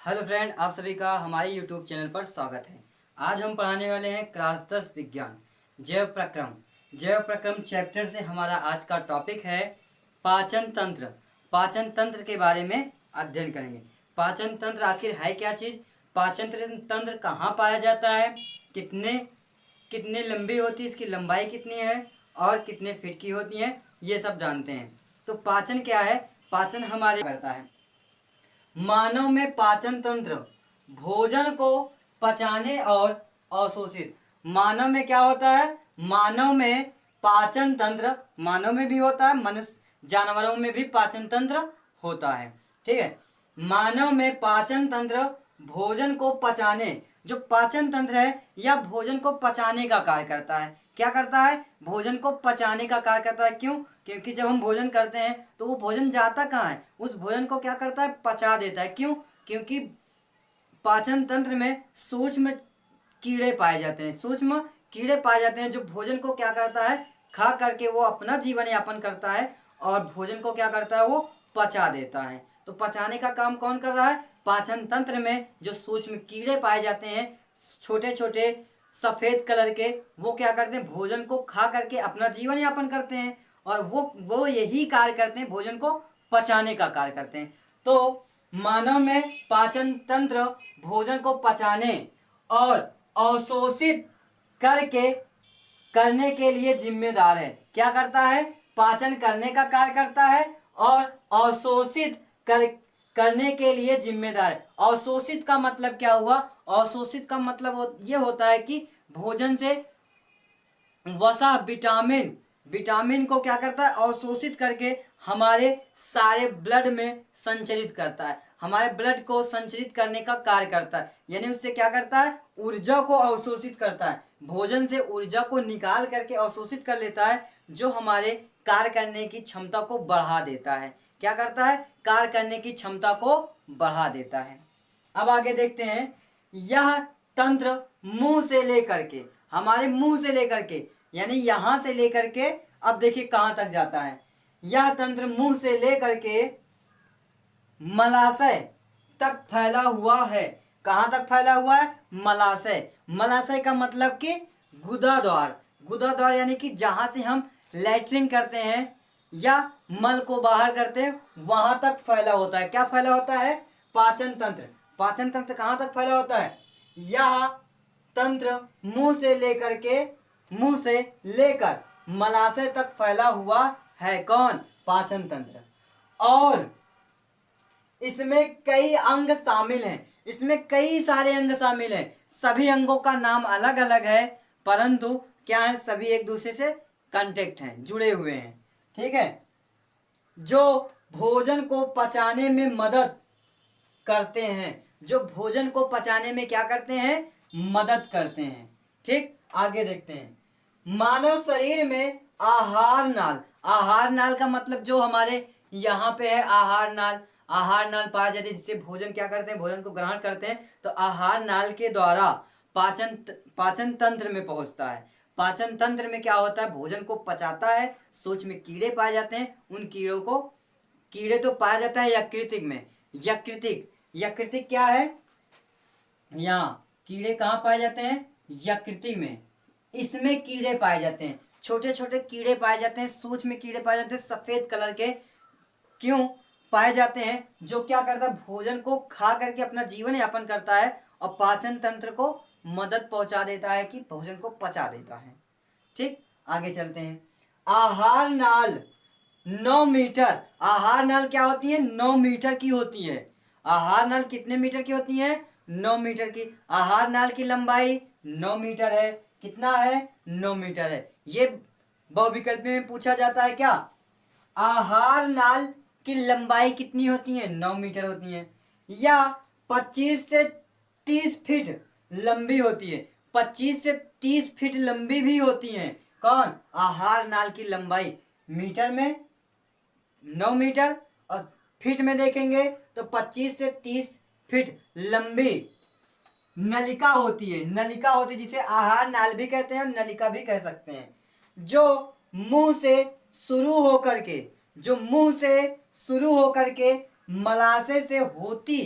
Hello friend, आप सभी का हमारे यूट्यूब चैनल पर स्वागत है। आज हम पढ़ाने वाले हैं क्लास 10 विज्ञान जैव प्रक्रम। जैव प्रक्रम चैप्टर से हमारा आज का टॉपिक है पाचन तंत्र। पाचन तंत्र के बारे में अध्ययन करेंगे। पाचन तंत्र आखिर है क्या चीज़, पाचन तंत्र कहाँ पाया जाता है, कितने कितने लंबी होती है, इसकी लंबाई कितनी है और कितने फीट की होती है, ये सब जानते हैं। तो पाचन क्या है? पाचन हमारे करता है। मानव में पाचन तंत्र भोजन को पचाने और अवशोषित। मानव में क्या होता है? मानव में पाचन तंत्र, मानव में भी होता है, मनुष्य जानवरों में भी पाचन तंत्र होता है। ठीक है, मानव में पाचन तंत्र भोजन को पचाने, जो पाचन तंत्र है यह भोजन को पचाने का कार्य करता है। क्या करता है? भोजन को पचाने का कार्य करता है। क्यों? क्योंकि जब हम भोजन करते हैं तो वो भोजन जाता कहाँ है? उस भोजन को क्या करता है? पचा देता है। क्यों? क्योंकि पाचन तंत्र में सूक्ष्म कीड़े पाए जाते हैं। सूक्ष्म कीड़े पाए जाते हैं जो भोजन को क्या करता है? खा करके वो अपना जीवन यापन करता है और भोजन को क्या करता है? वो पचा देता है। तो पचाने का काम कौन कर रहा है? पाचन तंत्र में जो सूक्ष्म कीड़े पाए जाते हैं, छोटे छोटे सफेद कलर के, वो क्या करते हैं? भोजन को खा करके अपना जीवन यापन करते हैं और वो यही कार्य करते हैं, भोजन को पचाने का कार्य करते हैं। तो मानव में पाचन तंत्र भोजन को पचाने और अवशोषित करके करने के लिए जिम्मेदार है। क्या करता है? पाचन करने का कार्य करता है और अवशोषित करने के लिए जिम्मेदार है। अवशोषित का मतलब क्या हुआ? अवशोषित का मतलब ये होता है कि भोजन से वसा विटामिन को क्या करता है? अवशोषित करके हमारे सारे ब्लड में संचरित करता है, हमारे ब्लड को संचरित करने का कार्य करता है। यानी उससे क्या करता है? ऊर्जा को अवशोषित करता है। भोजन से ऊर्जा को निकाल करके अवशोषित कर लेता है, जो हमारे कार्य करने की क्षमता को बढ़ा देता है। क्या करता है? कार्य करने की क्षमता को बढ़ा देता है। अब आगे देखते हैं। यह तंत्र मुंह से लेकर के, हमारे मुंह से लेकर के, यानी यहां से लेकर के, अब देखिए कहां तक जाता है। यह तंत्र मुंह से लेकर के मलाशय तक फैला हुआ है। कहां तक फैला हुआ है? मलाशय। मलाशय का मतलब कि गुदाद्वार। गुदाद्वार यानी कि जहां से हम लैट्रिन करते हैं या मल को बाहर करते हैं, वहां तक फैला होता है। क्या फैला होता है? पाचन तंत्र। पाचन तंत्र कहां तक फैला होता है? यह तंत्र मुंह से लेकर मलाशय तक फैला हुआ है। कौन? पाचन तंत्र। और इसमें कई अंग शामिल हैं। इसमें कई सारे अंग शामिल हैं। सभी अंगों का नाम अलग अलग है, परंतु क्या है? सभी एक दूसरे से कांटेक्ट हैं, जुड़े हुए हैं। ठीक है, जो भोजन को पचाने में मदद करते हैं, जो भोजन को पचाने में क्या करते हैं? मदद करते हैं। ठीक, आगे देखते हैं। मानव शरीर में आहार नाल, आहार नाल का मतलब जो हमारे यहाँ पे है आहार नाल, आहार नाल पाया जाती है, जिससे भोजन क्या करते हैं? भोजन को ग्रहण करते हैं। तो आहार नाल के द्वारा पाचन तंत्र में पहुंचता है। पाचन तंत्र में क्या होता है? भोजन को पचाता है, सूक्ष्म कीड़े पाए जाते हैं। उन कीड़ों को, कीड़े तो पाया जाता है यकृतिक में। यकृतिक, यकृतिक क्या है? यहाँ कीड़े कहाँ पाए जाते हैं? यकृति में। इसमें कीड़े पाए जाते हैं, छोटे छोटे कीड़े पाए जाते हैं, सूक्ष्म कीड़े पाए जाते हैं, सफेद कलर के। क्यों पाए जाते हैं? जो क्या करता है? भोजन को खा करके अपना जीवन यापन करता है और पाचन तंत्र को मदद पहुंचा देता है कि भोजन को पचा देता है। ठीक, आगे चलते हैं। आहार नाल 9 मीटर। आहार नाल क्या होती है? 9 मीटर की होती है। आहार नाल कितने मीटर की होती है? 9 मीटर की। आहार नाल की लंबाई 9 मीटर है। कितना है? 9 मीटर है। ये बहुविकल्प में पूछा जाता है क्या? आहार नाल की लंबाई कितनी होती है? 9 मीटर होती है। या 25 से 30 फीट लंबी होती है। 25 से 30 फीट लंबी भी होती है। कौन? आहार नाल की लंबाई। मीटर में 9 मीटर और फीट में देखेंगे तो 25 से 30 फीट लंबी नलिका होती है। नलिका होती है जिसे आहार नाल भी कहते हैं और नलिका भी कह सकते हैं। जो मुंह से शुरू होकर के, जो मुंह से शुरू होकर के मलाशय से होती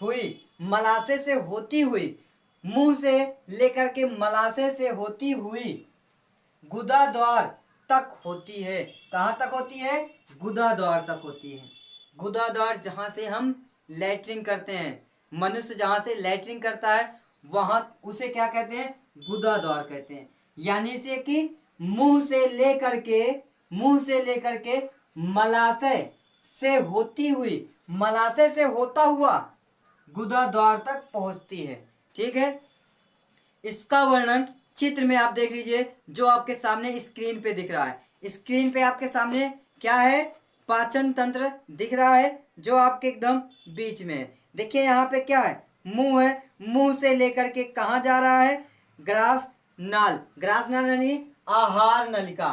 हुई, मलाशय से होती हुई, मुंह से लेकर के मलाशय से होती हुई गुदा द्वार तक होती है। कहाँ तक होती है? गुदा द्वार तक होती है। गुदा द्वार जहाँ से हम लैट्रिन करते हैं, मनुष्य जहाँ से लैट्रिन करता है वहां उसे क्या कहते हैं? गुदा द्वार कहते हैं। यानी से कि मुंह से लेकर के मलाशय से होती हुई, मलाशय से होता हुआ गुदा द्वार तक पहुंचती है। ठीक है, इसका वर्णन चित्र में आप देख लीजिए, जो आपके सामने स्क्रीन पे दिख रहा है। स्क्रीन पे आपके सामने क्या है? पाचन तंत्र दिख रहा है, जो आपके एकदम बीच में है। देखिए यहाँ पे क्या है? मुंह है, मुंह से लेकर के कहाँ जा रहा है? ग्रास नाल। ग्रास नाल यानी आहार नलिका।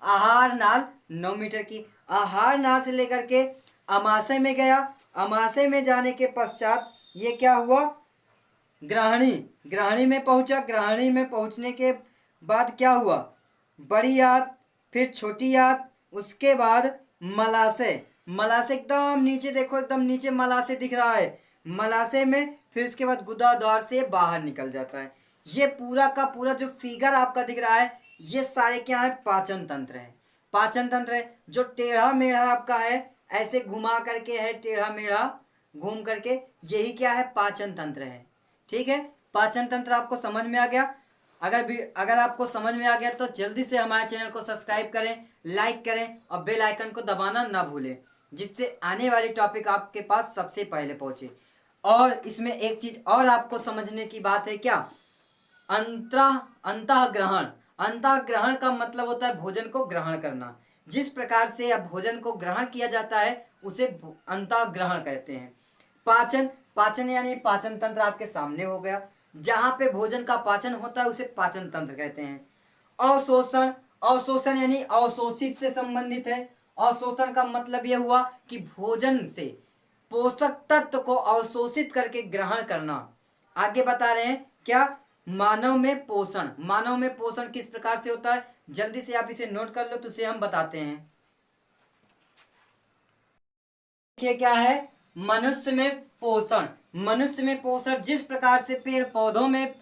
आहार नाल 9 मीटर की आहार नाल से लेकर के अमाशय में गया। अमाशय में जाने के पश्चात ये क्या हुआ? ग्रहणी। ग्रहणी में पहुंचा। ग्रहणी में पहुंचने के बाद क्या हुआ? बड़ी आंत, फिर छोटी आंत, उसके बाद मलाशय। मलाशय एकदम नीचे देखो, एकदम नीचे मलाशय दिख रहा है। मलाशय में फिर उसके बाद गुदा द्वार से बाहर निकल जाता है। ये पूरा का पूरा जो फिगर आपका दिख रहा है, ये सारे क्या है? पाचन तंत्र है। पाचन तंत्र है। जो टेढ़ा मेढ़ा आपका है, ऐसे घुमा करके है, टेढ़ा मेढ़ा घूम करके, यही क्या है? पाचन तंत्र है। ठीक है, पाचन तंत्र आपको समझ में आ गया? अगर आपको समझ में आ गया तो जल्दी से हमारे चैनल को सब्सक्राइब करें, लाइक करें और बेल आइकन को दबाना ना भूलें, जिससे आने वाली टॉपिक आपके पास सबसे पहले पहुंचे। और इसमें एक चीज और आपको समझने की बात है, क्या? अंतःग्रहण। अंतःग्रहण का मतलब होता है भोजन को ग्रहण करना। जिस प्रकार से अब भोजन को ग्रहण किया जाता है उसे अंतःग्रहण कहते हैं। पाचन, पाचन यानी पाचन तंत्र आपके सामने हो गया। जहां पे भोजन का पाचन होता है उसे पाचन तंत्र कहते हैं। अवशोषण, अवशोषण यानी अवशोषित से संबंधित है। अवशोषण का मतलब यह हुआ कि भोजन से पोषक तत्व को अवशोषित करके ग्रहण करना। आगे बता रहे हैं क्या? मानव में पोषण। मानव में पोषण किस प्रकार से होता है, जल्दी से आप इसे नोट कर लो तो उसे हम बताते हैं। देखिए क्या है? मनुष्य में पोषण। मनुष्य में पोषण जिस प्रकार से पेड़ पौधों में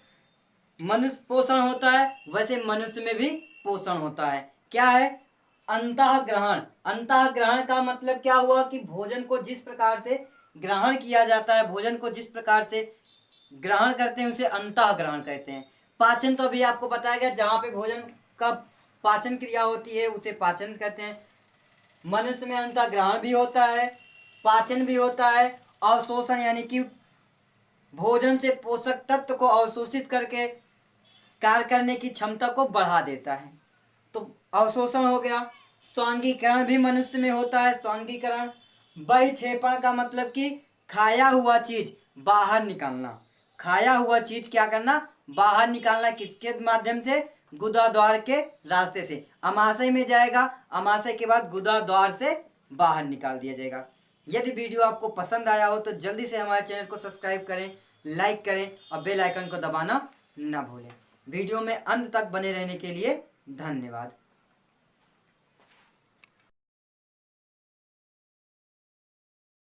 मनुष्य पोषण होता है, वैसे मनुष्य में भी पोषण होता है। क्या है? अंतःग्रहण। अंतःग्रहण का मतलब क्या हुआ कि भोजन को जिस प्रकार से ग्रहण किया जाता है, भोजन को जिस प्रकार से ग्रहण करते हैं उसे अंतःग्रहण कहते हैं। पाचन तो अभी आपको बताया गया, जहां पे भोजन का पाचन क्रिया होती है उसे पाचन कहते हैं। मनुष्य में अंतःग्रहण भी होता है, पाचन भी होता है। अवशोषण यानी कि भोजन से पोषक तत्व को अवशोषित करके कार्य करने की क्षमता को बढ़ा देता है, तो अवशोषण हो गया। स्वांगीकरण भी मनुष्य में होता है। स्वांगीकरण। बहिक्षेपण का मतलब कि खाया हुआ चीज बाहर निकालना। खाया हुआ चीज क्या करना? बाहर निकालना। किसके माध्यम से? गुदा द्वार के रास्ते से। अमाशय में जाएगा, अमाशय के बाद गुदा द्वार से बाहर निकाल दिया जाएगा। यदि वीडियो आपको पसंद आया हो तो जल्दी से हमारे चैनल को सब्सक्राइब करें, लाइक करें और बेल आइकन को दबाना ना भूलें। वीडियो में अंत तक बने रहने के लिए धन्यवाद।